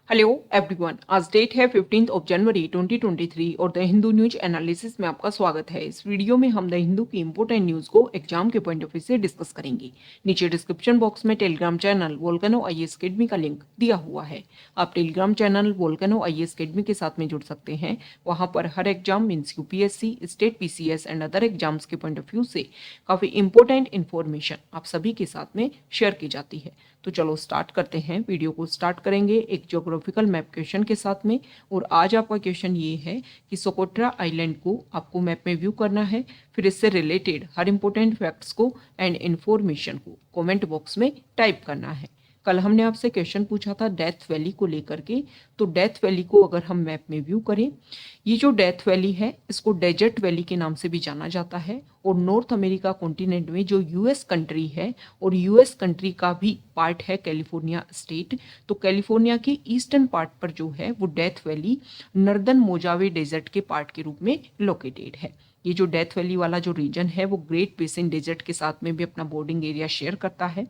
Hello everyone, आज date है 15 जनवरी 2023 और द हिंदू न्यूज एनालिसिस में आपका स्वागत है। इस वीडियो में हम द हिंदू की इंपोर्टेंट न्यूज को एग्जाम के पॉइंट ऑफ व्यू से डिस्कस करेंगे। नीचे डिस्क्रिप्शन बॉक्स में Telegram channel Volcano IAS academy का लिंक दिया हुआ है। आप Telegram channel Volcano IAS academy के साथ में जुड़ सकते हैं। वहां पर हर exam means UPSC, state PCS and other exams के पॉइंट ऑफ व्यू से काफी इंपॉर्टेंट इन्फॉर्मेशन आप सभी के साथ में शेयर की जाती है। तो चलो स्टार्ट करते हैं। वीडियो को स्टार्ट करेंगे एक ज्योग्राफिकल मैप क्वेश्चन के साथ में। और आज आपका क्वेश्चन ये है कि सोकोट्रा आइलैंड को आपको मैप में व्यू करना है, फिर इससे रिलेटेड हर इंपॉर्टेंट फैक्ट्स को एंड इन्फॉर्मेशन को कमेंट बॉक्स में टाइप करना है। कल हमने आपसे क्वेश्चन पूछा था डेथ वैली को लेकर के। तो डेथ वैली को अगर हम मैप में व्यू करें, ये जो डेथ वैली है इसको डेजर्ट वैली के नाम से भी जाना जाता है। और नॉर्थ अमेरिका कॉन्टिनेंट में जो यूएस कंट्री है, और यूएस कंट्री का भी पार्ट है कैलिफोर्निया स्टेट। तो कैलिफोर्निया के ईस्टर्न पार्ट पर जो है वो डेथ वैली नर्दर्न मोजावे डेजर्ट के पार्ट के रूप में लोकेटेड है। ये जो डेथ वैली वाला जो रीजन है वो ग्रेट बेसिन डेजर्ट के साथ में भी अपना बॉर्डिंग एरिया शेयर करता है।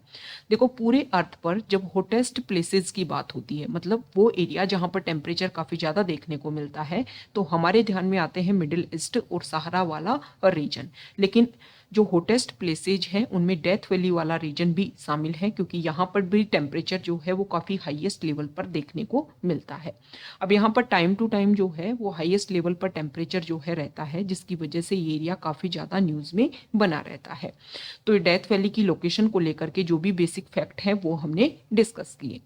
देखो, पूरे अर्थ पर जब हॉटेस्ट प्लेसेस की बात होती है, मतलब वो एरिया जहाँ पर टेम्परेचर काफ़ी ज़्यादा देखने को मिलता है, तो हमारे ध्यान में आते हैं मिडिल ईस्ट और सहारा वाला रीजन। लेकिन जो हॉटेस्ट प्लेसेज हैं उनमें डेथ वैली वाला रीजन भी शामिल है, क्योंकि यहाँ पर भी टेम्परेचर जो है वो काफ़ी हाईएस्ट लेवल पर देखने को मिलता है। अब यहाँ पर टाइम टू टाइम जो है वो हाईएस्ट लेवल पर टेम्परेचर जो है रहता है, जिसकी वजह से ये एरिया काफ़ी ज़्यादा न्यूज़ में बना रहता है। तो ये डेथ वैली की लोकेशन को लेकर के जो भी बेसिक फैक्ट है वो हमने डिस्कस किए।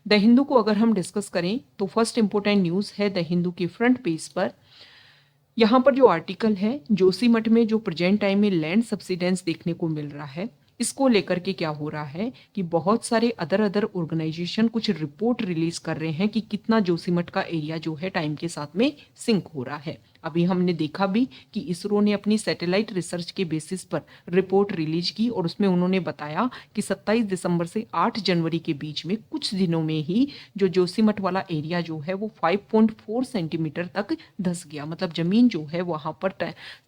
द हिंदू को अगर हम डिस्कस करें तो फर्स्ट इंपॉर्टेंट न्यूज़ है द हिंदू की फ्रंट पेज पर। यहाँ पर जो आर्टिकल है, जोशीमठ में जो प्रेजेंट टाइम में लैंड सब्सिडेंस देखने को मिल रहा है, इसको लेकर के क्या हो रहा है कि बहुत सारे अदर ऑर्गेनाइजेशन कुछ रिपोर्ट रिलीज कर रहे हैं कि कितना जोशीमठ का एरिया जो है टाइम के साथ में सिंक हो रहा है। अभी हमने देखा भी कि इसरो ने अपनी सैटेलाइट रिसर्च के बेसिस पर रिपोर्ट रिलीज की, और उसमें उन्होंने बताया कि 27 दिसंबर से 8 जनवरी के बीच में कुछ दिनों में ही जो जोशीमठ वाला एरिया जो है वो 5.4 सेंटीमीटर तक धंस गया। मतलब जमीन जो है वहां पर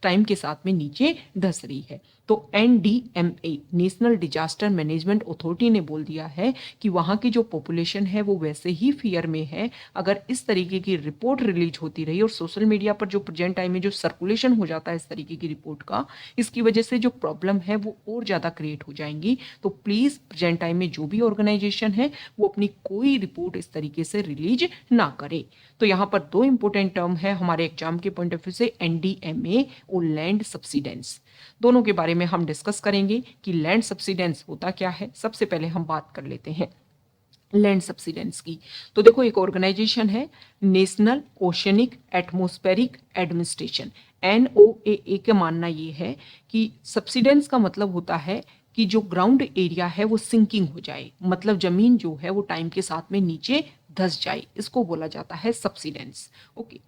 टाइम के साथ में नीचे धंस रही है। तो NDMA national disaster management authority ने बोल दिया है कि वहां की जो पॉपुलेशन है वो वैसे ही फियर में है। अगर इस तरीके की रिपोर्ट रिलीज होती रही और सोशल मीडिया पर जो प्रेजेंट टाइम में जो सर्कुलेशन हो जाता है इस तरीके की रिपोर्ट का, इसकी वजह से जो प्रॉब्लम है वो और ज़्यादा क्रिएट हो जाएंगी। तो प्लीज़ प्रेजेंट टाइम में जो भी ऑर्गेनाइजेशन है वो अपनी कोई रिपोर्ट इस तरीके से रिलीज ना करे। तो यहाँ पर दो इंपॉर्टेंट टर्म है हमारे एग्जाम के पॉइंट ऑफ व्यू से, एनडीएमए और लैंड सब्सिडेंस। दोनों के बारे में हम डिस्कस करेंगे कि लैंड सब्सिडेंस होता क्या है। सबसे पहले हम बात कर लेते हैं लैंड सब्सिडेंस की। तो देखो, एक ऑर्गेनाइजेशन है national oceanic atmospheric administration, NOAA का मानना ये है कि सब्सिडेंस का मतलब होता है कि जो ग्राउंड एरिया है वो सिंकिंग हो जाए, मतलब जमीन जो है वो टाइम के साथ में नीचे धस जाए, इसको बोला जाता है सब्सिडेंस। ओके,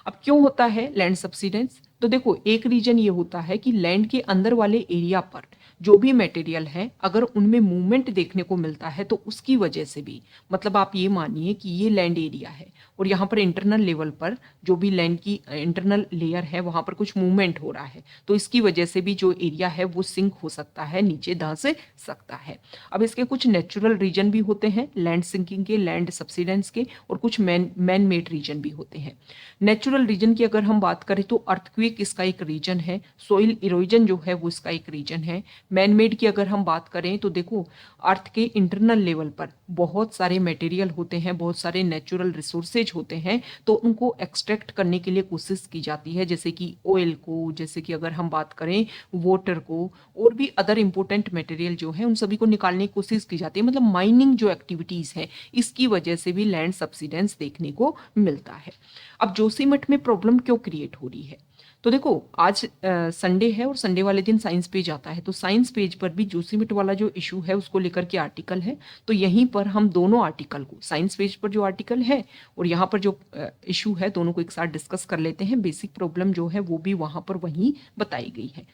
अब क्यों होता है लैंड सब्सिडेंस? तो देखो, एक रीजन ये होता है कि लैंड के अंदर वाले एरिया पर जो भी मटेरियल है अगर उनमें मूवमेंट देखने को मिलता है तो उसकी वजह से भी, मतलब आप ये मानिए कि ये लैंड एरिया है और यहाँ पर इंटरनल लेवल पर जो भी लैंड की इंटरनल लेयर है वहाँ पर कुछ मूवमेंट हो रहा है, तो इसकी वजह से भी जो एरिया है वो सिंक हो सकता है, नीचे धंस सकता है। अब इसके कुछ नेचुरल रीजन भी होते हैं लैंड सिंकिंग के, लैंड सब्सिडेंस के, और कुछ मैन मेड रीजन भी होते हैं। नेचुरल रीजन की अगर हम बात करें तो अर्थक्वेक इसका एक रीजन है, सोइल इरोजन जो है वो इसका एक रीजन है। मैन मेड की अगर हम बात करें तो देखो, अर्थ के इंटरनल लेवल पर बहुत सारे मटेरियल होते हैं, बहुत सारे नेचुरल रिसोर्सेज होते हैं, तो उनको एक्सट्रैक्ट करने के लिए कोशिश की जाती है, जैसे कि ऑयल को, जैसे कि अगर हम बात करें वाटर को, और भी अदर इंपॉर्टेंट मटेरियल जो है उन सभी को निकालने की कोशिश की जाती है। मतलब माइनिंग जो एक्टिविटीज है इसकी वजह से भी लैंड सब्सिडेंस देखने को मिलता है। अब जोशीमठ में प्रॉब्लम क्यों क्रिएट हो रही है? तो देखो, आज संडे है और संडे वाले दिन साइंस पेज आता है, तो साइंस पेज पर भी जोशीमठ वाला जो इशू है उसको लेकर के आर्टिकल है। तो यहीं पर हम दोनों आर्टिकल को, साइंस पेज पर जो आर्टिकल है और यहाँ पर जो इशू है, दोनों को एक साथ डिस्कस कर लेते हैं। बेसिक प्रॉब्लम जो है वो भी वहाँ पर वहीं बताई गई है।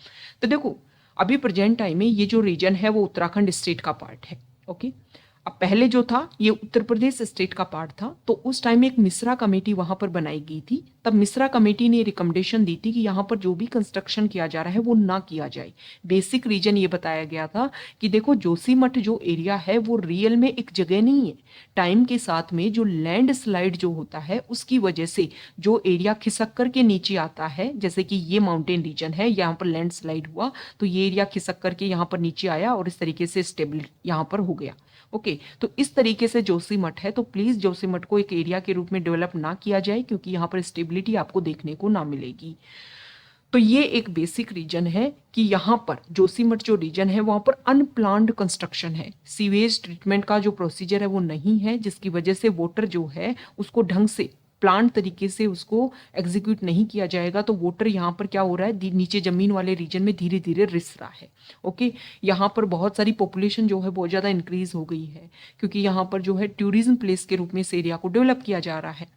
तो देखो, अभी प्रेजेंट टाइम में ये जो रीजन है वो उत्तराखंड स्टेट का पार्ट है। ओके, अब पहले जो था ये उत्तर प्रदेश स्टेट का पार्ट था, तो उस टाइम एक मिश्रा कमेटी वहां पर बनाई गई थी। तब मिश्रा कमेटी ने रिकमेंडेशन दी थी कि यहाँ पर जो भी कंस्ट्रक्शन किया जा रहा है वो ना किया जाए। बेसिक रीजन ये बताया गया था कि देखो जोशीमठ जो एरिया है वो रियल में एक जगह नहीं है। टाइम के साथ में जो लैंड स्लाइड जो होता है उसकी वजह से जो एरिया खिसक करके नीचे आता है, जैसे कि ये माउंटेन रीजन है, यहाँ पर लैंड स्लाइड हुआ तो ये एरिया खिसक करके यहाँ पर नीचे आया और इस तरीके से स्टेबल यहाँ पर हो गया। ओके, तो इस तरीके से जोशीमठ है, तो प्लीज जोशीमठ को एक एरिया के रूप में डेवलप ना किया जाए क्योंकि यहाँ पर स्टेबिलिटी आपको देखने को ना मिलेगी। तो ये एक बेसिक रीजन है कि यहाँ पर जोशीमठ जो रीजन है वहां पर अनप्लान्ड कंस्ट्रक्शन है। सीवेज ट्रीटमेंट का जो प्रोसीजर है वो नहीं है, जिसकी वजह से वाटर जो है उसको ढंग से प्लांट तरीके से उसको एग्जीक्यूट नहीं किया जाएगा, तो वाटर यहाँ पर क्या हो रहा है, नीचे जमीन वाले रीजन में धीरे धीरे रिस रहा है। ओके, यहाँ पर बहुत सारी पॉपुलेशन जो है बहुत ज़्यादा इंक्रीज हो गई है क्योंकि यहाँ पर जो है टूरिज्म प्लेस के रूप में इस एरिया को डेवलप किया जा रहा है।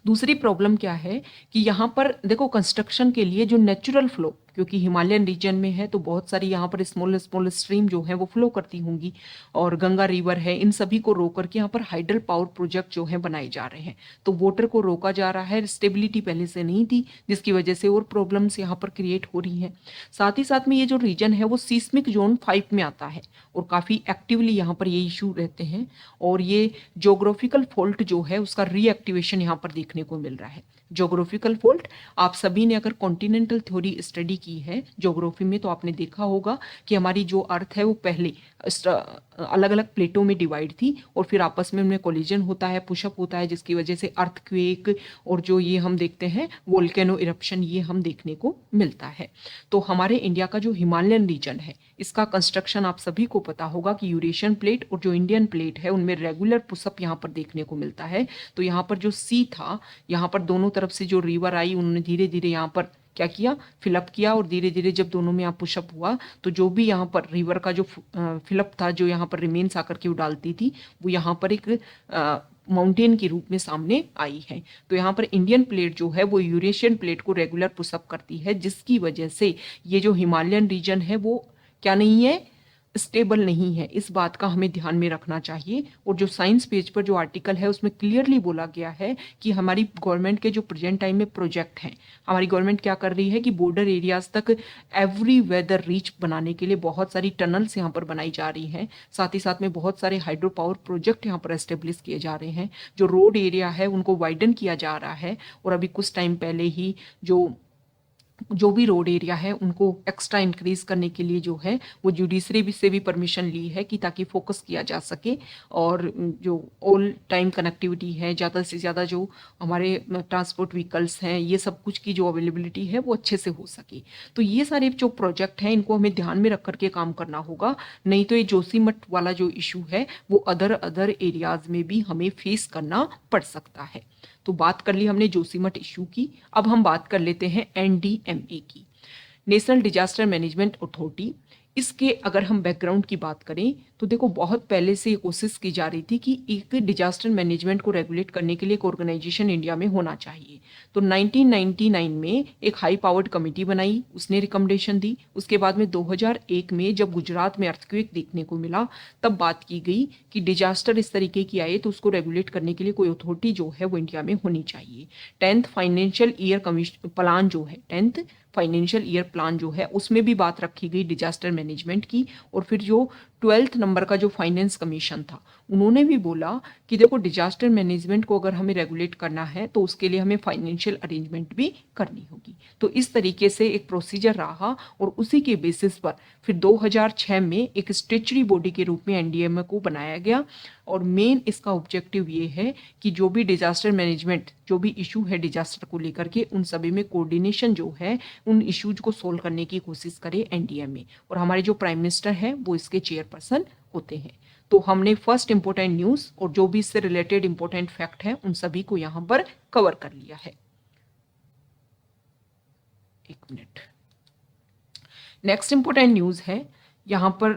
दूसरी प्रॉब्लम क्या है कि यहाँ पर देखो कंस्ट्रक्शन के लिए जो नेचुरल फ्लो, क्योंकि हिमालयन रीजन में है तो बहुत सारी यहाँ पर स्मॉल स्मॉल स्ट्रीम जो है वो फ्लो करती होंगी और गंगा रिवर है, इन सभी को रोक करके यहाँ पर हाइडल पावर प्रोजेक्ट जो है बनाए जा रहे हैं। तो वाटर को रोका जा रहा है, स्टेबिलिटी पहले से नहीं थी जिसकी वजह से और प्रॉब्लम्स यहाँ पर क्रिएट हो रही हैं। साथ ही साथ में ये जो रीजन है वो सीस्मिक जोन 5 में आता है और काफ़ी एक्टिवली यहाँ पर ये इशू रहते हैं और ये जोग्राफिकल फॉल्ट जो है उसका रीएक्टिवेशन यहाँ पर देखने को मिल रहा है। जोग्राफिकल फॉल्ट, आप सभी ने अगर कॉन्टिनेंटल थ्योरी स्टडी की है ज्योग्राफी में तो आपने देखा होगा कि हमारी जो अर्थ है वो पहले अलग अलग प्लेटों में डिवाइड थी और फिर आपस में उनमें कोलिजन होता है, पुशअप होता है, जिसकी वजह से अर्थक्वेक और जो ये हम देखते हैं वोल्केनो इरप्शन ये हम देखने को मिलता है। तो हमारे इंडिया का जो हिमालयन रीजन है इसका कंस्ट्रक्शन आप सभी को पता होगा कि यूरेशियन प्लेट और जो इंडियन प्लेट है उनमें रेगुलर पुशअप यहाँ पर देखने को मिलता है। तो यहाँ पर जो सी था, यहाँ पर दोनों तरफ से जो रिवर आई उन्होंने धीरे धीरे यहाँ पर क्या किया, फिलअप किया और धीरे धीरे जब दोनों में यहाँ पुशअप हुआ तो जो भी यहाँ पर रिवर का जो फिलअप था, जो यहाँ पर रिमेन्स आकर के डालती थी, वो यहाँ पर एक माउंटेन के रूप में सामने आई है। तो यहाँ पर इंडियन प्लेट जो है वो यूरेशियन प्लेट को रेगुलर पुशअप करती है, जिसकी वजह से ये जो हिमालयन रीजन है वो क्या नहीं है, स्टेबल नहीं है। इस बात का हमें ध्यान में रखना चाहिए। और जो साइंस पेज पर जो आर्टिकल है उसमें क्लियरली बोला गया है कि हमारी गवर्नमेंट के जो प्रेजेंट टाइम में प्रोजेक्ट हैं, हमारी गवर्नमेंट क्या कर रही है कि बॉर्डर एरियाज तक एवरी वेदर रीच बनाने के लिए बहुत सारी टनल्स यहाँ पर बनाई जा रही हैं। साथ ही साथ में बहुत सारे हाइड्रो पावर प्रोजेक्ट यहाँ पर एस्टेब्लिश किए जा रहे हैं। जो रोड एरिया है उनको वाइडन किया जा रहा है और अभी कुछ टाइम पहले ही जो भी रोड एरिया है उनको एक्स्ट्रा इंक्रीज करने के लिए जो है वो जुडिशरी से भी परमिशन ली है कि ताकि फोकस किया जा सके और जो ऑल टाइम कनेक्टिविटी है, ज़्यादा से ज़्यादा जो हमारे ट्रांसपोर्ट व्हीकल्स हैं, ये सब कुछ की जो अवेलेबिलिटी है वो अच्छे से हो सके। तो ये सारे जो प्रोजेक्ट हैं इनको हमें ध्यान में रख करके काम करना होगा, नहीं तो ये जोशीमठ वाला जो इशू है वो अदर एरियाज में भी हमें फेस करना पड़ सकता है। तो बात कर ली हमने जोशीमठ इशू की। अब हम बात कर लेते हैं एनडीएमए की, नेशनल डिजास्टर मैनेजमेंट अथॉरिटी। इसके अगर हम बैकग्राउंड की बात करें तो देखो बहुत पहले से ये कोशिश की जा रही थी कि एक डिजास्टर मैनेजमेंट को रेगुलेट करने के लिए एक ऑर्गेनाइजेशन इंडिया में होना चाहिए। तो 1999 में एक हाई पावर्ड कमेटी बनाई, उसने रिकमेंडेशन दी। उसके बाद में 2001 में जब गुजरात में अर्थक्वेक देखने को मिला तब बात की गई कि डिजास्टर इस तरीके की आए तो उसको रेगुलेट करने के लिए कोई अथॉरिटी जो है वो इंडिया में होनी चाहिए। 10th फाइनेंशियल ईयर प्लान जो है, 10th फाइनेंशियल ईयर प्लान जो है उसमें भी बात रखी गई डिजास्टर मैनेजमेंट की। और फिर जो 12th नंबर का जो फाइनेंस कमीशन था उन्होंने भी बोला कि देखो डिजास्टर मैनेजमेंट को अगर हमें रेगुलेट करना है तो उसके लिए हमें फाइनेंशियल अरेंजमेंट भी करनी होगी। तो इस तरीके से एक प्रोसीजर रहा और उसी के बेसिस पर फिर 2006 में एक स्टेचुरी बॉडी के रूप में एनडीएमए को बनाया गया। और मेन इसका ऑब्जेक्टिव ये है कि जो भी डिजास्टर मैनेजमेंट जो भी इशू है डिजास्टर को लेकर के उन सभी में कोऑर्डिनेशन जो है उन इश्यूज को सोल्व करने की कोशिश करे एनडीएमए। और हमारे जो प्राइम मिनिस्टर है वो इसके चेयरपर्सन होते हैं। तो हमने फर्स्ट इंपॉर्टेंट न्यूज और जो भी इससे रिलेटेड इंपॉर्टेंट फैक्ट है उन सभी को यहाँ पर कवर कर लिया है। एक मिनट, नेक्स्ट इंपॉर्टेंट न्यूज है यहाँ पर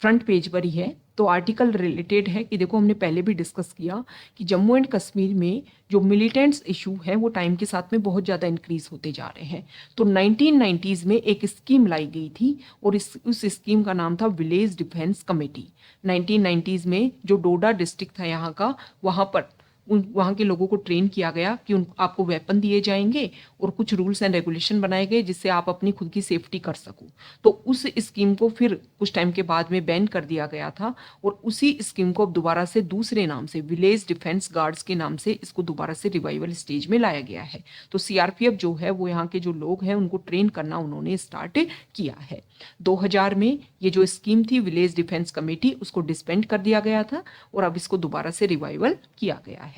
फ्रंट पेज पर ही है। तो आर्टिकल रिलेटेड है कि देखो हमने पहले भी डिस्कस किया कि जम्मू एंड कश्मीर में जो मिलिटेंट्स इशू है वो टाइम के साथ में बहुत ज़्यादा इंक्रीज होते जा रहे हैं। तो 1990s में एक स्कीम लाई गई थी और उस स्कीम का नाम था विलेज डिफेंस कमेटी। 1990s में जो डोडा डिस्ट्रिक्ट था यहाँ का, वहाँ के लोगों को ट्रेन किया गया कि आपको वेपन दिए जाएंगे और कुछ रूल्स एंड रेगुलेशन बनाए गए जिससे आप अपनी खुद की सेफ्टी कर सको। तो उस स्कीम को फिर कुछ टाइम के बाद में बैन कर दिया गया था और उसी स्कीम को अब दोबारा से दूसरे नाम से विलेज डिफेंस गार्ड्स के नाम से इसको दोबारा से रिवाइवल स्टेज में लाया गया है। तो सीआरपीएफ जो है वो यहाँ के जो लोग हैं उनको ट्रेन करना उन्होंने स्टार्ट किया है। 2000 में ये जो स्कीम थी विलेज डिफेंस कमेटी उसको डिस्बैंड कर दिया गया था और अब इसको दोबारा से रिवाइवल किया गया है।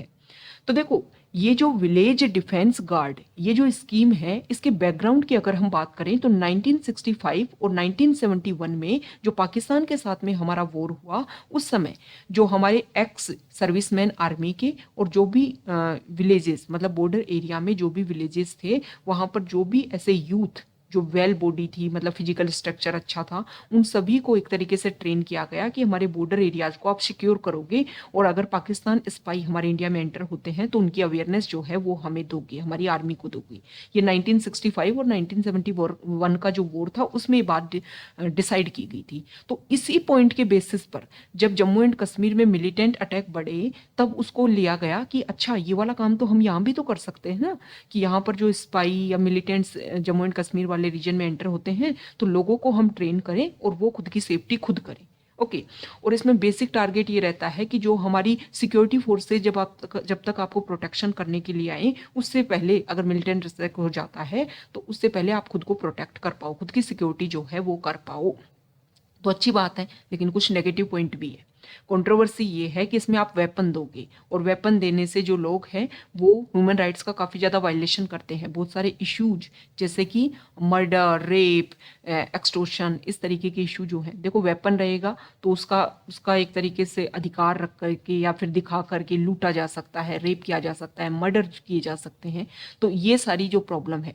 तो देखो ये जो विलेज डिफेंस गार्ड ये जो स्कीम है इसके बैकग्राउंड की अगर हम बात करें तो 1965 और 1971 में जो पाकिस्तान के साथ में हमारा वॉर हुआ उस समय जो हमारे एक्स सर्विसमैन आर्मी के और जो भी विलेजेस मतलब बॉर्डर एरिया में जो भी विलेजेस थे वहां पर जो भी ऐसे यूथ जो वेल बॉडी थी मतलब फिजिकल स्ट्रक्चर अच्छा था उन सभी को एक तरीके से ट्रेन किया गया कि हमारे बॉर्डर एरियाज को आप सिक्योर करोगे और अगर पाकिस्तान स्पाई हमारे इंडिया में एंटर होते हैं तो उनकी अवेयरनेस जो है वो हमें दोगे, हमारी आर्मी को दोगे। ये 1965 और 1971 का जो वॉर था उसमें ये बात डिसाइड की गई थी। तो इसी पॉइंट के बेसिस पर जब जम्मू एंड कश्मीर में मिलिटेंट अटैक बढ़े तब उसको लिया गया कि अच्छा ये वाला काम तो हम यहाँ भी तो कर सकते हैं ना, कि यहाँ पर जो स्पाई या मिलिटेंट्स जम्मू एंड कश्मीर वाले रीजन में एंटर होते हैं तो लोगों को हम ट्रेन करें और वो खुद की सेफ्टी खुद करें। ओके और इसमें बेसिक टारगेट ये रहता है कि जो हमारी सिक्योरिटी फोर्सेज जब तक आपको प्रोटेक्शन करने के लिए आए उससे पहले अगर मिलिटेंट अटैक हो जाता है तो उससे पहले आप खुद को प्रोटेक्ट कर पाओ, खुद की सिक्योरिटी जो है वो कर पाओ। तो अच्छी बात है, लेकिन कुछ नेगेटिव पॉइंट भी है। कंट्रोवर्सी ये है कि इसमें आप वेपन दोगे और वेपन देने से जो लोग हैं वो ह्यूमन राइट्स का काफ़ी ज़्यादा वायलेशन करते हैं। बहुत सारे इश्यूज जैसे कि मर्डर, रेप, एक्सटोर्शन, इस तरीके के इशू जो हैं। देखो वेपन रहेगा तो उसका एक तरीके से अधिकार रख करके या फिर दिखा करके लूटा जा सकता है, रेप किया जा सकता है, मर्डर किए जा सकते हैं। तो ये सारी जो प्रॉब्लम है,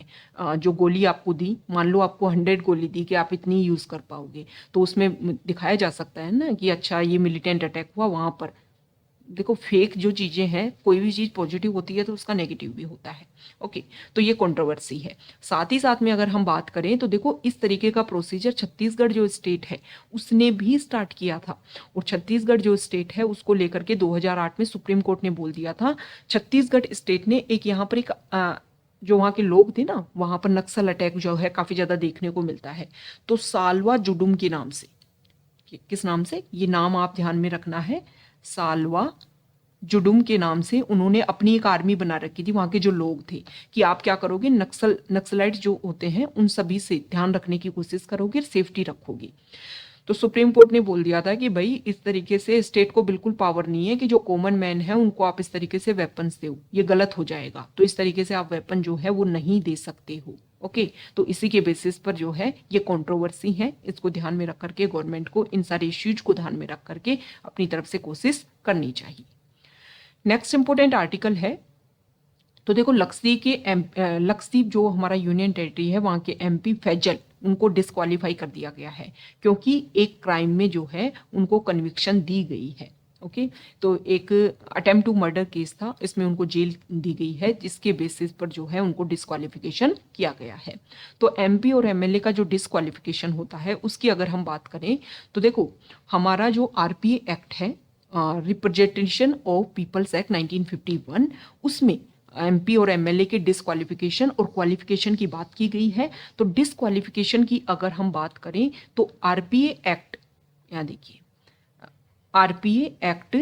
जो गोली आपको दी, मान लो आपको 100 गोली दी कि आप इतनी यूज़ कर पाओगे, तो उसमें दिखाया जा सकता है ना कि अच्छा ये मिलिटेंट अटैक हुआ वहां पर। देखो फेक जो चीजें हैं, कोई भी चीज पॉजिटिव होती है तो उसका नेगेटिव भी होता है। ओके तो ये कंट्रोवर्सी है। साथ ही साथ में अगर हम बात करें तो देखो इस तरीके का प्रोसीजर छत्तीसगढ़ जो स्टेट है उसने भी स्टार्ट किया था और छत्तीसगढ़ जो स्टेट है उसको लेकर के 2008 में सुप्रीम कोर्ट ने बोल दिया था। छत्तीसगढ़ स्टेट ने एक यहाँ पर एक जो वहाँ के लोग थे ना वहाँ पर नक्सल अटैक जो है काफ़ी ज़्यादा देखने को मिलता है। तो सालवा जुडुम के नाम से, किस नाम से, ये नाम आप ध्यान में रखना है, सालवा जुडुम के नाम से उन्होंने अपनी एक आर्मी बना रखी थी। वहाँ के जो लोग थे कि आप क्या करोगे, नक्सलाइट जो होते हैं उन सभी से ध्यान रखने की कोशिश करोगे, सेफ्टी रखोगे। तो सुप्रीम कोर्ट ने बोल दिया था कि भाई इस तरीके से स्टेट को बिल्कुल पावर नहीं है कि जो कॉमन मैन है उनको आप इस तरीके से वेपन्स दो, ये गलत हो जाएगा। तो इस तरीके से आप वेपन जो है वो नहीं दे सकते हो। ओके तो इसी के बेसिस पर जो है ये कंट्रोवर्सी है, इसको ध्यान में रख करके गवर्नमेंट को इन सारे इश्यूज को ध्यान में रख करके अपनी तरफ से कोशिश करनी चाहिए। नेक्स्ट इंपोर्टेंट आर्टिकल है, तो देखो लक्षद्वीप जो हमारा यूनियन टेरिटरी है वहाँ के एमपी फैजल उनको डिस्क्वालीफाई कर दिया गया है क्योंकि एक क्राइम में जो है उनको कन्विक्शन दी गई है। ओके तो एक अटेम्प्ट टू मर्डर केस था, इसमें उनको जेल दी गई है जिसके बेसिस पर जो है उनको डिस्क्वालिफिकेशन किया गया है। तो एमपी और एमएलए का जो डिस्क्वालिफिकेशन होता है उसकी अगर हम बात करें तो देखो हमारा जो आरपीए एक्ट है, रिप्रेजेंटेशन ऑफ पीपल्स एक्ट 1951, उसमें एमपी और एमएलए के डिस्क्वालिफिकेशन और क्वालिफिकेशन की बात की गई है। तो डिस्क्वालिफिकेशन की अगर हम बात करें तो आरपीए एक्ट, यहाँ देखिए आरपीए एक्ट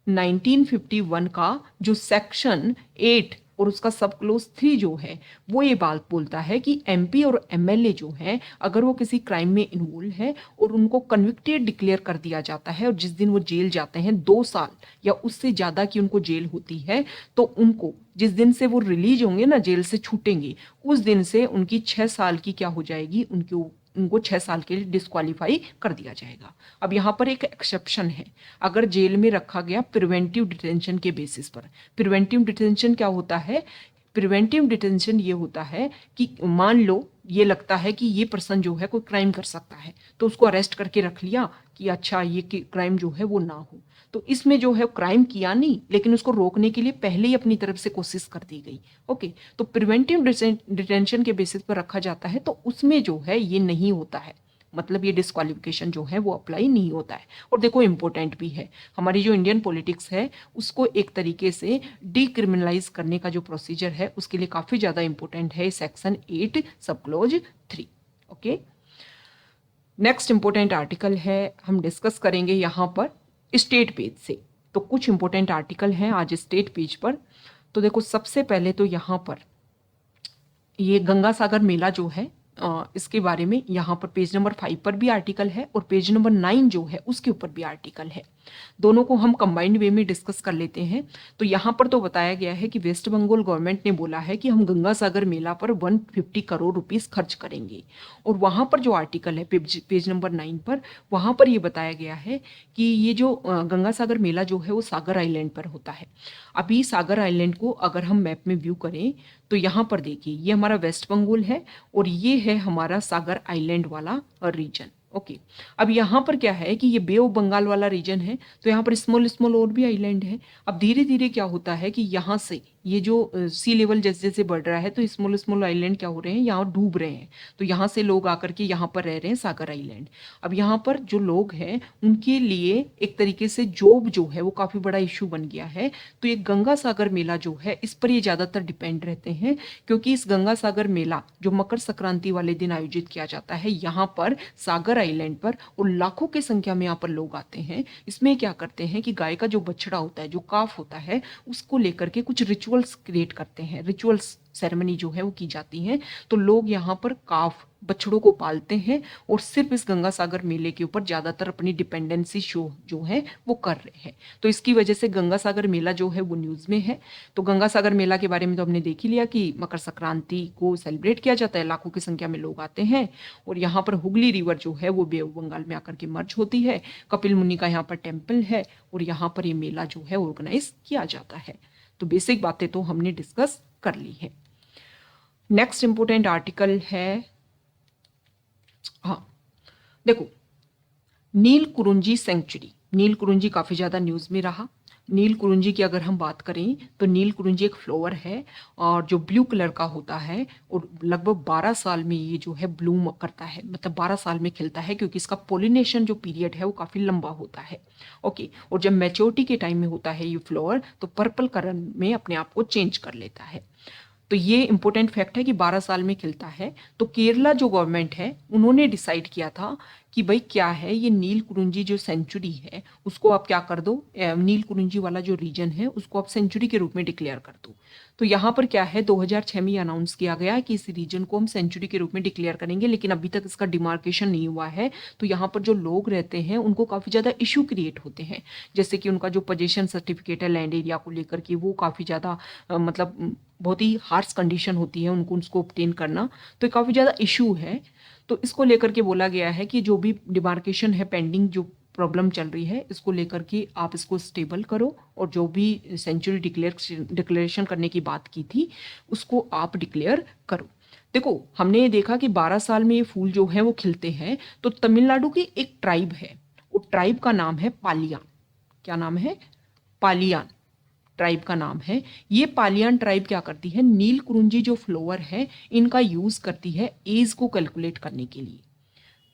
1951 का जो सेक्शन 8 और उसका सब क्लोज 3 जो है वो ये बात बोलता है कि एमपी और एमएलए जो है अगर वो किसी क्राइम में इन्वॉल्व है और उनको कन्विक्टेड डिक्लेयर कर दिया जाता है और जिस दिन वो जेल जाते हैं 2 साल या उससे ज़्यादा की उनको जेल होती है, तो उनको जिस दिन से वो रिलीज होंगे ना, जेल से छूटेंगे, उस दिन से उनकी 6 साल की क्या हो जाएगी, उनको 6 साल के लिए डिस्क्वालीफाई कर दिया जाएगा। अब यहाँ पर एक एक्सेप्शन है, अगर जेल में रखा गया प्रिवेंटिव डिटेंशन के बेसिस पर। प्रिवेंटिव डिटेंशन क्या होता है, प्रिवेंटिव डिटेंशन ये होता है कि मान लो ये लगता है कि ये पर्सन जो है कोई क्राइम कर सकता है, तो उसको अरेस्ट करके रख लिया कि अच्छा ये क्राइम जो है वो ना हो। तो इसमें जो है क्राइम किया नहीं, लेकिन उसको रोकने के लिए पहले ही अपनी तरफ से कोशिश कर दी गई। ओके, तो प्रिवेंटिव डिटेंशन के बेसिस पर रखा जाता है, तो उसमें जो है ये नहीं होता है, मतलब ये डिस्क्वालिफिकेशन जो है वो अप्लाई नहीं होता है। और देखो इंपॉर्टेंट भी है, हमारी जो इंडियन पॉलिटिक्स है उसको एक तरीके से डिक्रिमिनलाइज करने का जो प्रोसीजर है उसके लिए काफी ज्यादा इंपॉर्टेंट है सेक्शन 8 सब close 3। Okay, next important article है, हम डिस्कस करेंगे यहाँ पर स्टेट पेज से। तो कुछ इंपॉर्टेंट आर्टिकल हैं आज स्टेट पेज पर। तो देखो सबसे पहले तो यहाँ पर ये गंगा सागर मेला जो है इसके बारे में यहाँ पर पेज नंबर 5 पर भी आर्टिकल है और पेज नंबर 9 जो है उसके ऊपर भी आर्टिकल है। दोनों को हम कंबाइंड वे में डिस्कस कर लेते हैं। तो यहाँ पर तो बताया गया है कि वेस्ट बंगाल गवर्नमेंट ने बोला है कि हम गंगा सागर मेला पर 150 करोड़ रुपीस खर्च करेंगे। और वहाँ पर जो आर्टिकल है पेज नंबर 9 पर, वहाँ पर ये बताया गया है कि ये जो गंगा सागर मेला जो है वो सागर आइलैंड पर होता है। अभी सागर आइलैंड को अगर हम मैप में व्यू करें तो यहाँ पर देखिए ये हमारा वेस्ट बंगाल है और ये है हमारा सागर आइलैंड वाला रीजन। ओके, अब यहाँ पर क्या है कि ये बे ऑफ बंगाल वाला रीजन है, तो यहाँ पर स्मॉल स्मॉल और भी आइलैंड है। अब धीरे धीरे क्या होता है कि यहाँ से ये जो सी लेवल जैसे जैसे बढ़ रहा है तो स्मॉल स्मॉल आइलैंड क्या हो रहे हैं, यहाँ डूब रहे हैं। तो यहाँ से लोग आकर के यहाँ पर रह रहे हैं सागर आइलैंड। अब यहाँ पर जो लोग हैं उनके लिए एक तरीके से जॉब जो है वो काफी बड़ा इशू बन गया है। तो ये गंगा सागर मेला जो है इस पर ये ज्यादातर डिपेंड रहते हैं, क्योंकि इस गंगा सागर मेला जो मकर संक्रांति वाले दिन आयोजित किया जाता है यहाँ पर सागर आइलैंड पर, और लाखों की संख्या में यहाँ पर लोग आते हैं। इसमें क्या करते हैं कि गाय का जो बछड़ा होता है, जो काफ होता है, उसको लेकर के कुछ रिचुअल्स क्रिएट करते हैं, रिचुअल्स सेरेमनी जो है वो की जाती है। तो लोग यहाँ पर काफ बछड़ों को पालते हैं और सिर्फ इस गंगा सागर मेले के ऊपर ज्यादातर अपनी डिपेंडेंसी शो जो है वो कर रहे हैं। तो इसकी वजह से गंगा सागर मेला जो है वो न्यूज में है। तो गंगा सागर मेला के बारे में तो हमने देख ही लिया कि मकर संक्रांति को सेलिब्रेट किया जाता है, लाखों की संख्या में लोग आते हैं। और यहाँ पर हुगली रिवर जो है वो बे ऑफ बंगाल में आकर के मर्ज होती है। कपिल मुनि का यहाँ पर टेम्पल है और यहाँ पर ये मेला जो है ऑर्गेनाइज किया जाता है। तो बेसिक बातें तो हमने डिस्कस कर ली है। नेक्स्ट इंपोर्टेंट आर्टिकल है, हाँ देखो, नील कुरुंजी सेंचुरी। नील कुरुंजी काफी ज्यादा न्यूज में रहा। नील कुरुंजी की अगर हम बात करें तो नील कुरुंजी एक फ्लावर है और जो ब्लू कलर का होता है और लगभग 12 साल में ये जो है ब्लूम करता है, मतलब 12 साल में खिलता है, क्योंकि इसका पोलिनेशन जो पीरियड है वो काफी लंबा होता है। ओके, और जब मैच्योरिटी के टाइम में होता है ये फ्लावर तो पर्पल कलर में अपने आप को चेंज कर लेता है। तो ये इंपॉर्टेंट फैक्ट है कि 12 साल में खिलता है। तो केरला जो गवर्नमेंट है उन्होंने डिसाइड किया था कि भाई क्या है, ये नील कुरुंजी जो सेंचुरी है उसको आप क्या कर दो, नील कुरुंजी वाला जो रीजन है उसको आप सेंचुरी के रूप में डिक्लेयर कर दो। तो यहाँ पर क्या है, 2006 में अनाउंस किया गया कि इस रीजन को हम सेंचुरी के रूप में डिक्लेयर करेंगे, लेकिन अभी तक इसका डिमार्केशन नहीं हुआ है। तो यहाँ पर जो लोग रहते हैं उनको काफी ज्यादा इशू क्रिएट होते हैं, जैसे कि उनका जो पोजीशन सर्टिफिकेट है लैंड एरिया को लेकर के वो काफी ज्यादा मतलब बहुत ही हार्श कंडीशन होती है उनको उसको ऑब्टेन करना। तो काफी ज्यादा इशू है। तो इसको लेकर के बोला गया है कि जो भी डिमार्केशन है पेंडिंग जो प्रॉब्लम चल रही है इसको लेकर के आप इसको स्टेबल करो, और जो भी सेंचुरी डिक्लेरेशन करने की बात की थी उसको आप डिक्लेयर करो। देखो हमने ये देखा कि 12 साल में ये फूल जो है वो खिलते हैं। तो तमिलनाडु की एक ट्राइब है, वो ट्राइब का नाम है पालियान। क्या नाम है? पालियान ट्राइब का नाम है। ये पालियान ट्राइब क्या करती है, नील कुरुंजी जो फ्लावर है इनका यूज करती है एज को कैलकुलेट करने के लिए।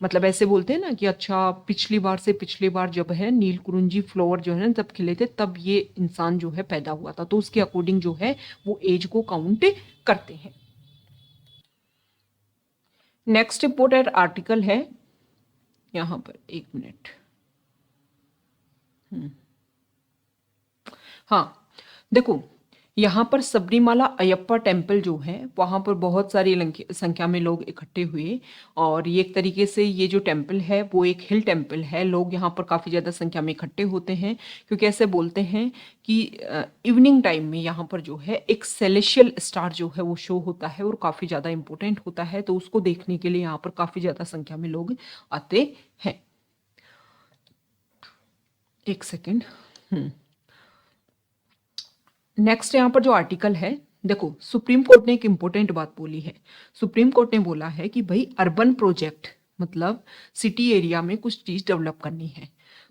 मतलब ऐसे बोलते हैं ना कि अच्छा पिछली बार से पिछली बार जब है नील कुरुंजी फ्लावर जो है ना तब खिले थे तब ये इंसान जो है पैदा हुआ था, तो उसके अकॉर्डिंग जो है वो एज को काउंट करते हैं। नेक्स्ट इंपोर्टेंट आर्टिकल है यहां पर, एक मिनट, हाँ देखो यहाँ पर सबरीमाला अयप्पा टेम्पल जो है वहाँ पर बहुत सारी संख्या में लोग इकट्ठे हुए। और ये एक तरीके से ये जो टेम्पल है वो एक हिल टेम्पल है। लोग यहाँ पर काफ़ी ज़्यादा संख्या में इकट्ठे होते हैं, क्योंकि ऐसे बोलते हैं कि इवनिंग टाइम में यहाँ पर जो है एक सेलेशियल स्टार जो है वो शो होता है और काफ़ी ज़्यादा इंपॉर्टेंट होता है। तो उसको देखने के लिए यहाँ पर काफ़ी ज़्यादा संख्या में लोग आते हैं। एक सेकेंड, नेक्स्ट यहाँ पर जो आर्टिकल है देखो, सुप्रीम कोर्ट ने एक इम्पोर्टेंट बात बोली है। सुप्रीम कोर्ट ने बोला है कि भाई अर्बन प्रोजेक्ट मतलब सिटी एरिया में कुछ चीज डेवलप करनी है,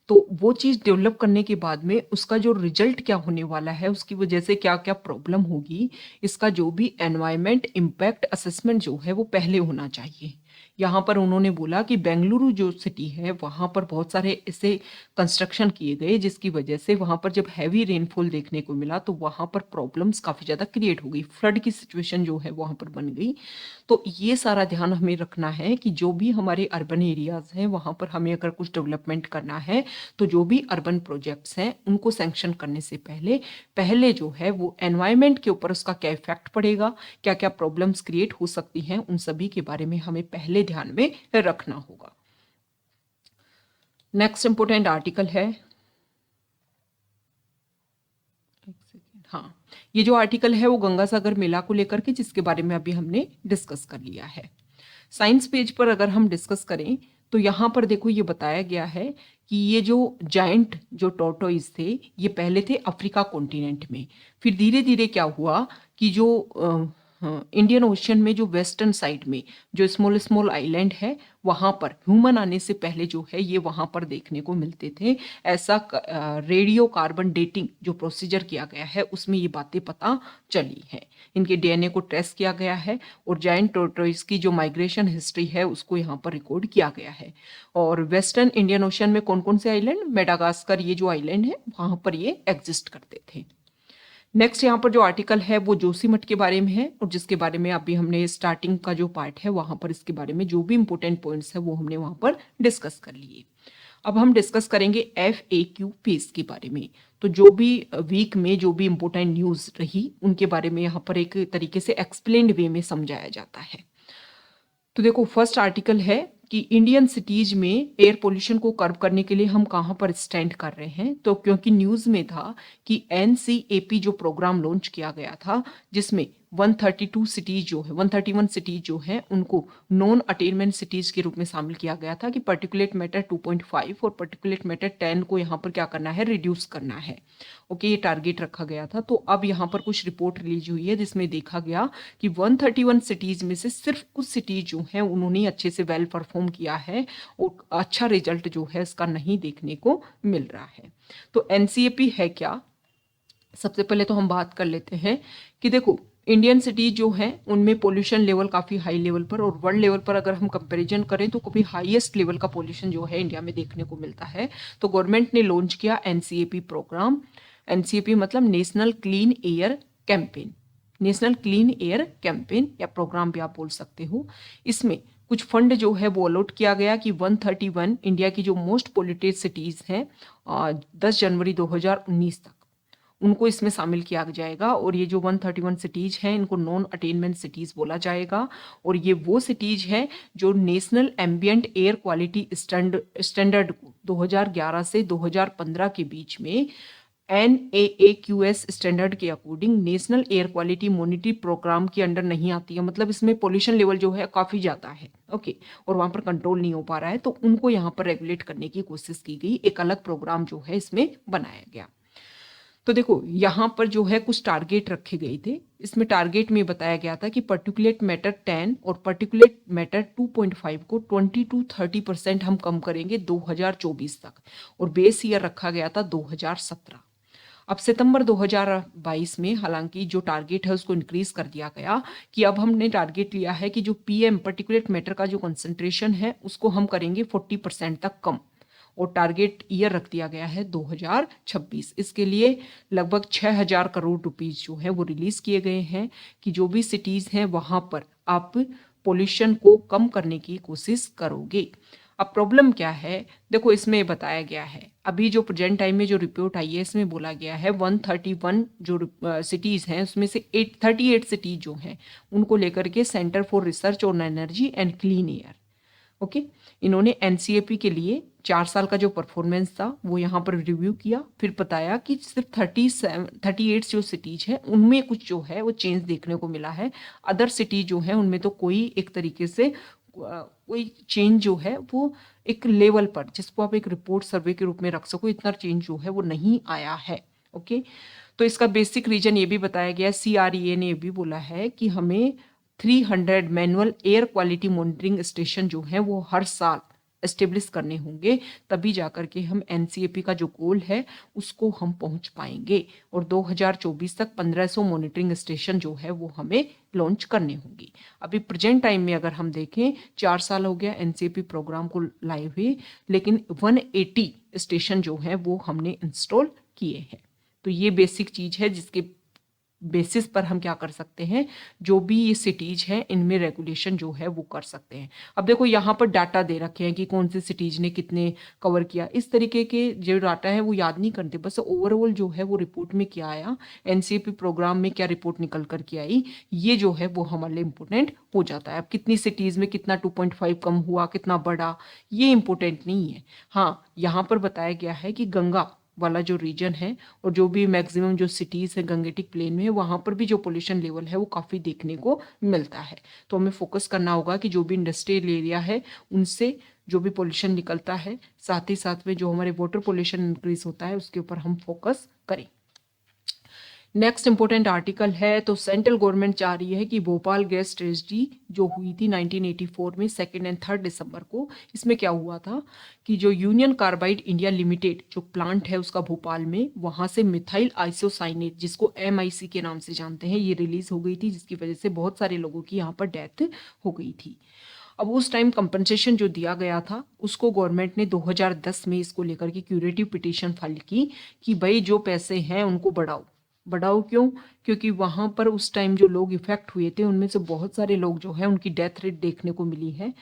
तो वो चीज डेवलप करने के बाद में उसका जो रिजल्ट क्या होने वाला है, उसकी वजह से क्या क्या प्रॉब्लम होगी, इसका जो भी एनवायरमेंट इम्पैक्ट असेसमेंट जो है वो पहले होना चाहिए। यहाँ पर उन्होंने बोला कि बेंगलुरु जो सिटी है वहाँ पर बहुत सारे ऐसे कंस्ट्रक्शन किए गए जिसकी वजह से वहाँ पर जब हैवी रेनफॉल देखने को मिला तो वहाँ पर प्रॉब्लम्स काफ़ी ज़्यादा क्रिएट हो गई, फ्लड की सिचुएशन जो है वहाँ पर बन गई। तो ये सारा ध्यान हमें रखना है कि जो भी हमारे अर्बन एरियाज हैं वहाँ पर हमें अगर कुछ डेवलपमेंट करना है तो जो भी अर्बन प्रोजेक्ट्स हैं उनको सैंक्शन करने से पहले पहले जो है वो एनवायरमेंट के ऊपर उसका क्या इफेक्ट पड़ेगा, क्या क्या प्रॉब्लम्स क्रिएट हो सकती हैं, उन सभी के बारे में हमें पहले ध्यान में रखना होगा। नेक्स्ट इंपोर्टेंट आर्टिकल है, एक सेकेंड, हाँ, ये जो आर्टिकल है वो गंगा सागर मेला को लेकर के जिसके बारे में अभी हमने डिस्कस कर लिया है। साइंस पेज पर अगर हम डिस्कस करें तो यहाँ पर देखो ये बताया गया है कि ये जो जायंट जो टॉर्टोइज थे ये पहले थे अफ्रीका कॉन्टिनेंट में, फिर धीरे धीरे क्या हुआ कि जो इंडियन ओशन में जो वेस्टर्न साइड में जो स्मॉल स्मॉल आइलैंड है वहाँ पर ह्यूमन आने से पहले जो है ये वहाँ पर देखने को मिलते थे। ऐसा रेडियो कार्बन डेटिंग जो प्रोसीजर किया गया है उसमें ये बातें पता चली है। इनके डीएनए को ट्रेस किया गया है और जायंट टॉर्टोइज की जो माइग्रेशन हिस्ट्री है उसको यहाँ पर रिकॉर्ड किया गया है। और वेस्टर्न इंडियन ओशन में कौन कौन से आइलैंड, मेडागास्कर ये जो आइलैंड है वहाँ पर ये एग्जिस्ट करते थे। नेक्स्ट यहाँ पर जो आर्टिकल है वो जोशीमठ के बारे में है और जिसके बारे में अभी हमने स्टार्टिंग का जो पार्ट है वहां पर इसके बारे में जो भी इंपॉर्टेंट पॉइंट्स है वो हमने वहां पर डिस्कस कर लिए। अब हम डिस्कस करेंगे FAQ पेज के बारे में। तो जो भी वीक में जो भी इंपॉर्टेंट न्यूज रही उनके बारे में यहाँ पर एक तरीके से एक्सप्लेन्ड वे में समझाया जाता है। तो देखो फर्स्ट आर्टिकल है कि इंडियन सिटीज में एयर पोल्यूशन को कर्व करने के लिए हम कहाँ पर स्टैंड कर रहे हैं। तो क्योंकि न्यूज में था कि NCAP जो प्रोग्राम लॉन्च किया गया था जिसमें 132 सिटीज जो है 131 सिटीज जो हैं उनको नॉन अटेनमेंट सिटीज के रूप में शामिल किया गया था कि पर्टिकुलेट मैटर 2.5 और पर्टिकुलेट मैटर 10 को यहाँ पर क्या करना है, रिड्यूस करना है। ओके, ये टारगेट रखा गया था। तो अब यहाँ पर कुछ रिपोर्ट रिलीज हुई है जिसमें देखा गया कि 131 सिटीज में से सिर्फ कुछ सिटीज जो हैं उन्होंने अच्छे से वेल परफॉर्म किया है और अच्छा रिजल्ट जो है इसका नहीं देखने को मिल रहा है। तो NCAP है क्या, सबसे पहले तो हम बात कर लेते हैं कि देखो इंडियन सिटीज जो हैं उनमें पोल्यूशन लेवल काफ़ी हाई लेवल पर और वर्ल्ड लेवल पर अगर हम कंपैरिजन करें तो कभी हाईएस्ट लेवल का पोल्यूशन जो है इंडिया में देखने को मिलता है। तो गवर्नमेंट ने लॉन्च किया NCAP प्रोग्राम। NCAP मतलब national clean air campaign, national clean air campaign या प्रोग्राम भी आप बोल सकते हो। इसमें कुछ फंड जो है वो अलॉट किया गया कि 131 इंडिया की जो मोस्ट पोल्यूटेड सिटीज़ हैं 10 जनवरी 2019 तक उनको इसमें शामिल किया जाएगा। और ये जो 131 सिटीज़ हैं इनको नॉन अटेनमेंट सिटीज़ बोला जाएगा। और ये वो सिटीज़ हैं जो national ambient air quality standard को 2011 से 2015 के बीच में NAAQS स्टैंडर्ड के according national air quality monitoring programme के अंडर नहीं आती है। मतलब इसमें पोल्यूशन लेवल जो है काफ़ी ज़्यादा है, ओके, और वहाँ पर कंट्रोल नहीं हो पा रहा है, तो उनको यहाँ पर रेगुलेट करने की कोशिश की गई। एक अलग प्रोग्राम जो है इसमें बनाया गया। तो देखो यहाँ पर जो है कुछ टारगेट रखे गए थे। इसमें टारगेट में बताया गया था कि पर्टिकुलेट मैटर 10 और पर्टिकुलेट मैटर 2.5 को 20 to 30% हम कम करेंगे 2024 तक, और बेस ईयर रखा गया था 2017। अब सितंबर 2022 में हालांकि जो टारगेट है उसको इंक्रीज कर दिया गया कि अब हमने टारगेट लिया है कि जो PM पर्टिकुलेट मैटर का जो कंसंट्रेशन है उसको हम करेंगे 40% तक कम, और टारगेट ईयर रख दिया गया है 2026। इसके लिए लगभग 6000 करोड़ रुपीस जो है वो रिलीज किए गए हैं कि जो भी सिटीज हैं वहां पर आप पोल्यूशन को कम करने की कोशिश करोगे। अब प्रॉब्लम क्या है, देखो इसमें बताया गया है अभी जो प्रेजेंट टाइम में जो रिपोर्ट आई है इसमें बोला गया है 131 जो सिटीज़ हैं उसमें से 38 सिटीज जो हैं उनको लेकर के centre for research on energy and clean air, okay, इन्होंने NCAP के लिए 4 साल का जो परफॉर्मेंस था वो यहाँ पर रिव्यू किया। फिर बताया कि सिर्फ 38 जो सिटीज है उनमें कुछ जो है वो चेंज देखने को मिला है। अदर सिटीज जो है उनमें तो कोई एक तरीके से कोई चेंज जो है वो एक लेवल पर जिसको आप एक रिपोर्ट सर्वे के रूप में रख सको इतना चेंज जो है वो नहीं आया है। ओके, तो इसका बेसिक रीजन ये भी बताया गया, CREA ने ये भी बोला है कि हमें 300 manual air quality monitoring station जो है वो हर साल एस्टेब्लिश करने होंगे, तभी जाकर के हम NCAP का जो गोल है उसको हम पहुंच पाएंगे। और 2024 तक 1500 मॉनिटरिंग स्टेशन जो है वो हमें लॉन्च करने होंगे। अभी प्रेजेंट टाइम में अगर हम देखें 4 साल हो गया NCAP प्रोग्राम को लाए हुए, लेकिन 180 स्टेशन जो है वो हमने इंस्टॉल किए हैं। तो ये बेसिक चीज है जिसके बेसिस पर हम क्या कर सकते हैं, जो भी ये सिटीज हैं इनमें रेगुलेशन जो है वो कर सकते हैं। अब देखो यहाँ पर डाटा दे रखे हैं कि कौन से सिटीज ने कितने कवर किया, इस तरीके के जो डाटा है वो याद नहीं करते, बस ओवरऑल जो है वो रिपोर्ट में क्या आया, NCAP प्रोग्राम में क्या रिपोर्ट निकल कर के आई, ये जो है वो हमारे लिए इंपॉर्टेंट हो जाता है। अब कितनी सिटीज में कितना 2.5 कम हुआ, कितना बढ़ा, ये इंपॉर्टेंट नहीं है। हाँ, यहाँ पर बताया गया है कि गंगा वाला जो रीजन है और जो भी मैक्सिमम जो सिटीज है गंगेटिक प्लेन में है, वहां पर भी जो पोल्यूशन लेवल है वो काफी देखने को मिलता है। तो हमें फोकस करना होगा कि जो भी इंडस्ट्रियल एरिया है उनसे जो भी पोल्यूशन निकलता है, साथ ही साथ में जो हमारे वाटर पोल्यूशन इंक्रीज होता है उसके ऊपर हम फोकस करें। नेक्स्ट इंपॉर्टेंट आर्टिकल है, तो सेंट्रल गवर्नमेंट चाह रही है कि भोपाल गैस ट्रेजेडी जो हुई थी 1984 में 2 और 3 दिसंबर को, इसमें क्या हुआ था कि जो यूनियन कार्बाइड इंडिया लिमिटेड जो प्लांट है उसका भोपाल में, वहां से मिथाइल आइसोसाइनेट जिसको MIC के नाम से जानते हैं, ये रिलीज हो गई थी, जिसकी वजह से बहुत सारे लोगों की यहाँ पर डेथ हो गई थी। अब उस टाइम कंपनसेशन जो दिया गया था उसको गवर्नमेंट ने 2010 में इसको लेकर के क्यूरेटिव पिटीशन फाइल की कि भाई जो पैसे हैं उनको बढ़ाओ। बढ़ाओ क्यों? क्योंकि वहां पर उस टाइम जो लोग इफेक्ट हुए थे उनमें से बहुत सारे लोग जो है उनकी डेथ रेट देखने को मिली है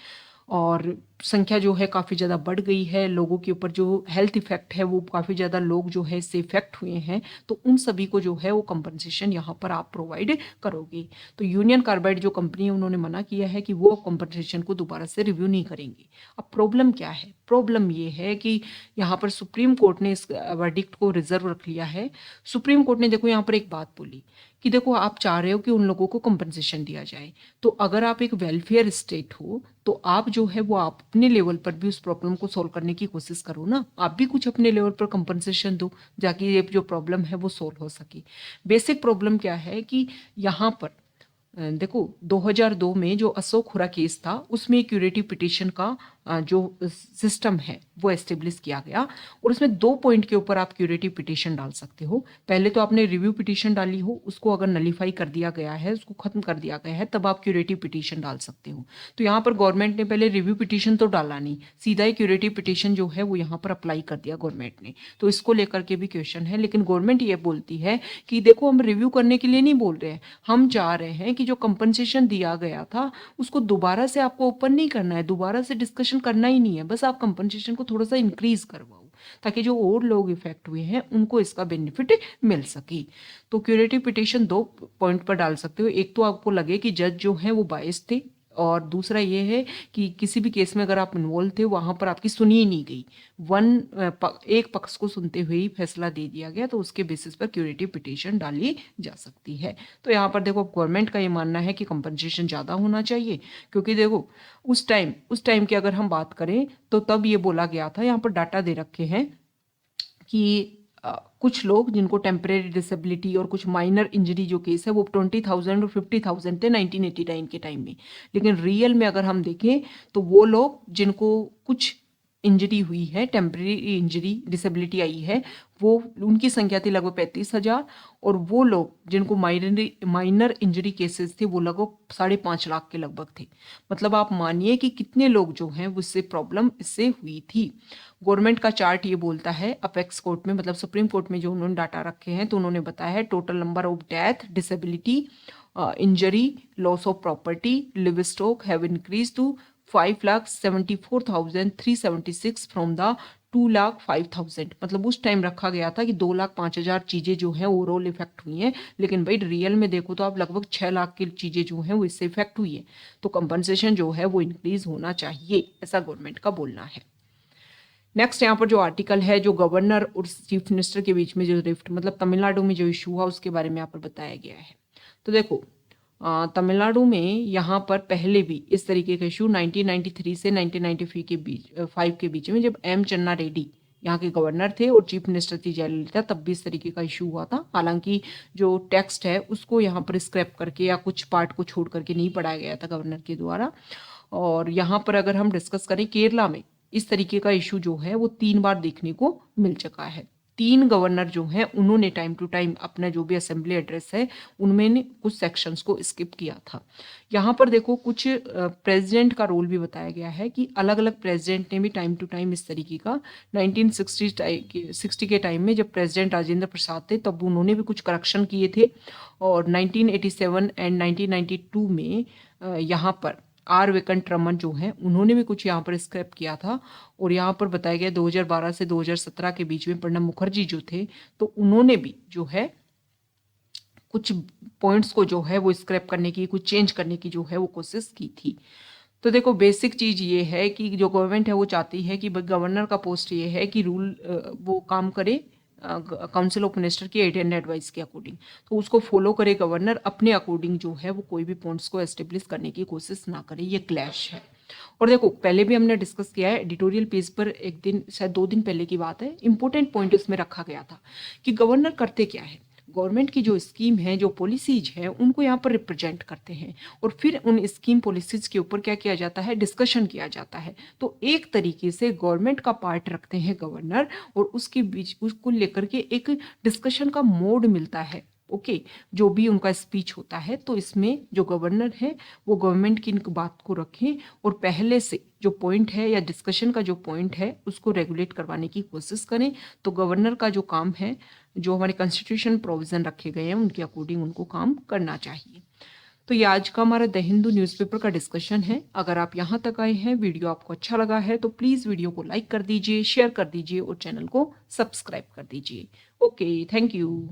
और संख्या जो है काफ़ी ज़्यादा बढ़ गई है, लोगों के ऊपर जो हेल्थ इफेक्ट है वो काफ़ी ज़्यादा लोग जो है इससे इफेक्ट हुए हैं, तो उन सभी को जो है वो कंपनसेशन यहाँ पर आप प्रोवाइड करोगे। तो यूनियन कार्बाइड जो कंपनी है उन्होंने मना किया है कि वो कंपनसेशन को दोबारा से रिव्यू नहीं करेंगे। अब प्रॉब्लम क्या है? प्रॉब्लम ये है कि यहाँ पर सुप्रीम कोर्ट ने इस वर्डिक्ट को रिजर्व रख लिया है। सुप्रीम कोर्ट ने देखो यहाँ पर एक बात बोली कि देखो आप चाह रहे हो कि उन लोगों को कंपनसेशन दिया जाए, तो अगर आप एक वेलफेयर स्टेट हो तो आप जो है वो आप अपने लेवल पर भी उस प्रॉब्लम को सॉल्व करने की कोशिश करो ना, आप भी कुछ अपने लेवल पर कंपनसेशन दो जाके ये जो प्रॉब्लम है वो सॉल्व हो सके। बेसिक प्रॉब्लम क्या है कि यहाँ पर देखो 2002 में जो अशोक खुरा केस था उसमें क्यूरेटिव पिटीशन का जो सिस्टम है वो एस्टेब्लिश किया गया और उसमें 2 पॉइंट के ऊपर आप क्यूरेटिव पिटीशन डाल सकते हो। पहले तो आपने रिव्यू पिटीशन डाली हो, उसको अगर नलीफाई कर दिया गया है, उसको खत्म कर दिया गया है, तब आप क्यूरेटिव पिटीशन डाल सकते हो। तो यहाँ पर गवर्नमेंट ने पहले रिव्यू पिटीशन तो डाला नहीं, सीधा ही क्यूरेटिव पिटीशन जो है वो यहाँ पर अप्लाई कर दिया गवर्नमेंट ने। तो इसको लेकर के भी क्वेश्चन है, लेकिन गवर्नमेंट ये बोलती है कि देखो हम रिव्यू करने के लिए नहीं बोल रहे हैं, हम चाह रहे हैं कि जो कंपनसेशन दिया गया था उसको दोबारा से आपको ओपन नहीं करना है, दोबारा से डिस्कशन करना ही नहीं है, बस आप कंपनसेशन को थोड़ा सा इंक्रीज करवाओ ताकि जो और लोग इफेक्ट हुए हैं उनको इसका बेनिफिट मिल सके। तो क्यूरेटिव पिटीशन 2 पॉइंट पर डाल सकते हो, एक तो आपको लगे कि जज जो है वो बायस थे और दूसरा ये है कि किसी भी केस में अगर आप इन्वॉल्व थे वहां पर आपकी सुनी ही नहीं गई, एक पक्ष को सुनते हुए ही फैसला दे दिया गया, तो उसके बेसिस पर क्यूरेटिव पिटीशन डाली जा सकती है। तो यहाँ पर देखो गवर्नमेंट का ये मानना है कि कंपनसेशन ज़्यादा होना चाहिए, क्योंकि देखो उस टाइम की अगर हम बात करें तो तब ये बोला गया था, यहाँ पर डाटा दे रखे हैं कि कुछ लोग जिनको टेम्परेरी डिसेबिलिटी और कुछ माइनर इंजरी जो केस है वो 20,000 और 50,000 थे 1989 के टाइम में, लेकिन रियल में अगर हम देखें तो वो लोग जिनको कुछ इंजरी हुई है, टेम्परेरी इंजरी डिसेबिलिटी आई है, वो उनकी संख्या थी लगभग 35,000 और वो लोग जिनको माइनर इंजरी केसेस थे वो लगभग 5.5 लाख के लगभग थे। मतलब आप मानिए कि कितने लोग जो हैं उससे प्रॉब्लम इससे हुई थी। गवर्नमेंट का चार्ट ये बोलता है, अपेक्स कोर्ट में मतलब सुप्रीम कोर्ट में जो उन्होंने डाटा रखे हैं तो उन्होंने बताया है total number of death, disability, injury, loss of property, livestock have increase to 5,74,376 from the 2,05,000। मतलब उस टाइम रखा गया था कि 2,05,000 चीजें जो है ओवरऑल इफेक्ट हुई हैं, लेकिन भाई रियल में देखो तो आप लगभग 6 लाख की चीजें जो हैं वो इससे इफेक्ट हुई है। तो कंपनसेशन जो है वो इंक्रीज होना चाहिए, ऐसा गवर्नमेंट का बोलना है। नेक्स्ट यहाँ पर जो आर्टिकल है जो गवर्नर और चीफ मिनिस्टर के बीच में जो रिफ्ट मतलब तमिलनाडु में जो इशू हुआ उसके बारे में यहाँ पर बताया गया है। तो देखो तमिलनाडु में यहाँ पर पहले भी इस तरीके का इशू 1993 से 1995 के बीच में जब M चन्ना रेड्डी यहाँ के गवर्नर थे और चीफ मिनिस्टर थी जयललिता, तब भी इस तरीके का इशू हुआ था। हालांकि जो टेक्स्ट है उसको यहाँ पर स्क्रैप करके या कुछ पार्ट को छोड़ करके नहीं पढ़ाया गया था गवर्नर के द्वारा। और यहाँ पर अगर हम डिस्कस करें केरला में इस तरीके का इशू जो है वो 3 बार देखने को मिल चुका है। 3 गवर्नर जो हैं उन्होंने टाइम टू टाइम अपना जो भी असेंबली एड्रेस है उनमें कुछ सेक्शंस को स्किप किया था। यहाँ पर देखो कुछ प्रेसिडेंट का रोल भी बताया गया है कि अलग अलग प्रेसिडेंट ने भी टाइम टू टाइम इस तरीके का 1960 के टाइम में जब प्रेसिडेंट राजेंद्र प्रसाद थे तब उन्होंने भी कुछ करेक्शन किए थे। और 1987 एंड 1992 में यहाँ पर आर वेंकट रमन जो हैं उन्होंने भी कुछ यहाँ पर स्क्रैप किया था। और यहाँ पर बताया गया 2012 से 2017 के बीच में प्रणब मुखर्जी जो थे तो उन्होंने भी जो है कुछ पॉइंट्स को जो है वो स्क्रैप करने की, कुछ चेंज करने की जो है वो कोशिश की थी। तो देखो बेसिक चीज़ ये है कि जो गवर्नमेंट है वो चाहती है कि गवर्नर का पोस्ट ये है कि रूल वो काम करे काउंसिल ऑफ मिनिस्टर की एड एंड एडवाइस के अकॉर्डिंग, तो उसको फॉलो करे गवर्नर, अपने अकॉर्डिंग जो है वो कोई भी पॉइंट्स को एस्टेब्लिश करने की कोशिश ना करे। ये क्लैश है। और देखो पहले भी हमने डिस्कस किया है एडिटोरियल पेज पर, एक दिन शायद 2 दिन पहले की बात है, इंपॉर्टेंट पॉइंट उसमें रखा गया था कि गवर्नर करते क्या है, गवर्नमेंट की जो स्कीम है, जो पॉलिसीज है, उनको यहाँ पर रिप्रेजेंट करते हैं और फिर उन स्कीम पॉलिसीज के ऊपर क्या किया जाता है, डिस्कशन किया जाता है। तो एक तरीके से गवर्नमेंट का पार्ट रखते हैं गवर्नर और उसके बीच उसको लेकर के एक डिस्कशन का मोड मिलता है। ओके, जो भी उनका स्पीच होता है तो इसमें जो गवर्नर है वो गवर्नमेंट की इन बात को रखें और पहले से जो पॉइंट है या डिस्कशन का जो पॉइंट है उसको रेगुलेट करवाने की कोशिश करें। तो गवर्नर का जो काम है, जो हमारे कॉन्स्टिट्यूशन प्रोविजन रखे गए हैं उनके अकॉर्डिंग उनको काम करना चाहिए। तो ये आज का हमारा द हिंदू न्यूज़पेपर का डिस्कशन है। अगर आप यहाँ तक आए हैं, वीडियो आपको अच्छा लगा है तो प्लीज़ वीडियो को लाइक कर दीजिए, शेयर कर दीजिए और चैनल को सब्सक्राइब कर दीजिए। Okay, thank you.